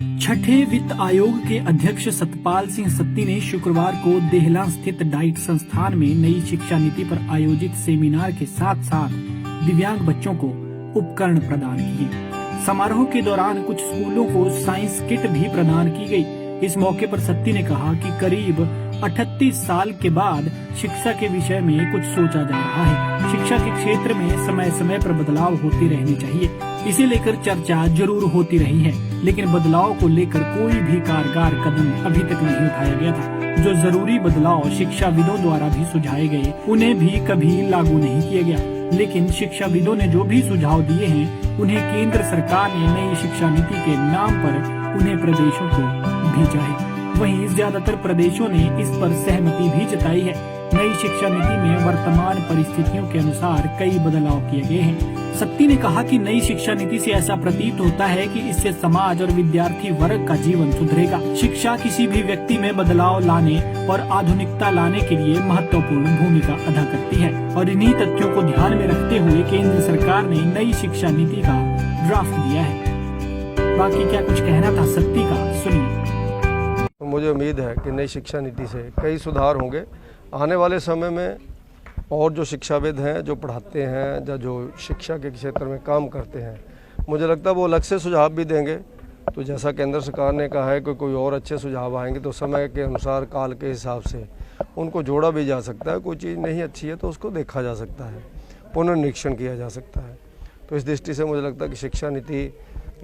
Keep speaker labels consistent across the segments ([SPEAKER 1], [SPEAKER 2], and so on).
[SPEAKER 1] छठे वित्त आयोग के अध्यक्ष सतपाल सिंह सत्ती ने शुक्रवार को देहला स्थित डाइट संस्थान में नई शिक्षा नीति पर आयोजित सेमिनार के साथ साथ दिव्यांग बच्चों को उपकरण प्रदान किए। समारोह के दौरान कुछ स्कूलों को साइंस किट भी प्रदान की गई। इस मौके पर सत्ती ने कहा कि करीब 38 साल के बाद शिक्षा के विषय में कुछ सोचा जा रहा है। शिक्षा के क्षेत्र में समय समय पर बदलाव होते रहने चाहिए। इसे लेकर चर्चा जरूर होती रही है, लेकिन बदलाव को लेकर कोई भी कारगर कदम अभी तक नहीं उठाया गया था। जो जरूरी बदलाव शिक्षाविदों द्वारा भी सुझाए गए, उन्हें भी कभी लागू नहीं किया गया। लेकिन शिक्षाविदों ने जो भी सुझाव दिए हैं, उन्हें केंद्र सरकार ने नई शिक्षा नीति के नाम पर उन्हें प्रदेशों को भेजा है। वहीं ज्यादातर प्रदेशों ने इस पर सहमति भी जताई है। नई शिक्षा नीति में वर्तमान परिस्थितियों के अनुसार कई बदलाव किए गए हैं। सत्ती ने कहा कि नई शिक्षा नीति से ऐसा प्रतीत होता है कि इससे समाज और विद्यार्थी वर्ग का जीवन सुधरेगा। शिक्षा किसी भी व्यक्ति में बदलाव लाने और आधुनिकता लाने के लिए महत्वपूर्ण भूमिका अदा करती है और इन्हीं तथ्यों को ध्यान में रखते हुए केंद्र सरकार ने नई शिक्षा नीति का ड्राफ्ट दिया है। बाकी क्या कुछ कहना था सत्ती का, सुनिए।
[SPEAKER 2] मुझे उम्मीद है कि नई शिक्षा नीति से कई सुधार होंगे आने वाले समय में, और जो शिक्षाविद हैं, जो पढ़ाते हैं या जो शिक्षा के क्षेत्र में काम करते हैं, मुझे लगता है वो अलग से सुझाव भी देंगे। तो जैसा केंद्र सरकार ने कहा है कि कोई और अच्छे सुझाव आएंगे तो समय के अनुसार, काल के हिसाब से उनको जोड़ा भी जा सकता है। कोई चीज़ नहीं अच्छी है तो उसको देखा जा सकता है, पुनर्निरीक्षण किया जा सकता है। तो इस दृष्टि से मुझे लगता है कि शिक्षा नीति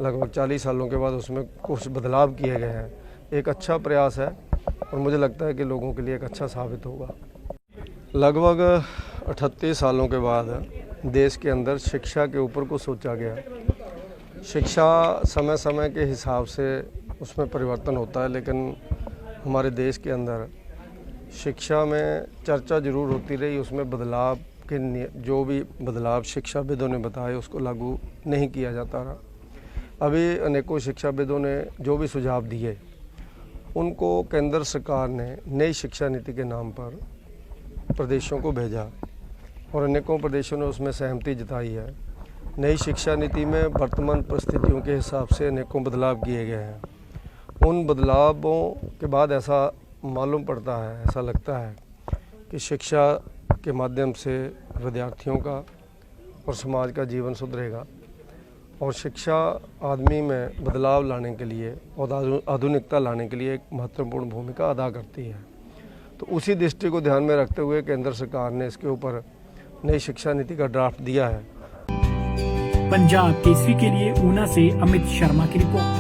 [SPEAKER 2] लगभग 40 सालों के बाद उसमें कुछ बदलाव किए गए हैं, एक अच्छा प्रयास है और मुझे लगता है कि लोगों के लिए एक अच्छा साबित होगा। लगभग 38 सालों के बाद देश के अंदर शिक्षा के ऊपर कुछ सोचा गया। शिक्षा समय समय के हिसाब से उसमें परिवर्तन होता है, लेकिन हमारे देश के अंदर शिक्षा में चर्चा जरूर होती रही। उसमें बदलाव के जो भी बदलाव शिक्षाविदों ने बताए उसको लागू नहीं किया जाता रहा। अभी अनेकों शिक्षाविदों ने जो भी सुझाव दिए उनको केंद्र सरकार ने नई शिक्षा नीति के नाम पर प्रदेशों को भेजा और अनेकों प्रदेशों ने उसमें सहमति जताई है। नई शिक्षा नीति में वर्तमान परिस्थितियों के हिसाब से अनेकों बदलाव किए गए हैं। उन बदलावों के बाद ऐसा मालूम पड़ता है, ऐसा लगता है कि शिक्षा के माध्यम से विद्यार्थियों का और समाज का जीवन सुधरेगा और शिक्षा आदमी में बदलाव लाने के लिए और आधुनिकता लाने के लिए एक महत्वपूर्ण भूमिका अदा करती है। तो उसी दृष्टि को ध्यान में रखते हुए केंद्र सरकार ने इसके ऊपर नई शिक्षा नीति का ड्राफ्ट दिया है।
[SPEAKER 1] पंजाब केसरी के लिए ऊना से अमित शर्मा की रिपोर्ट।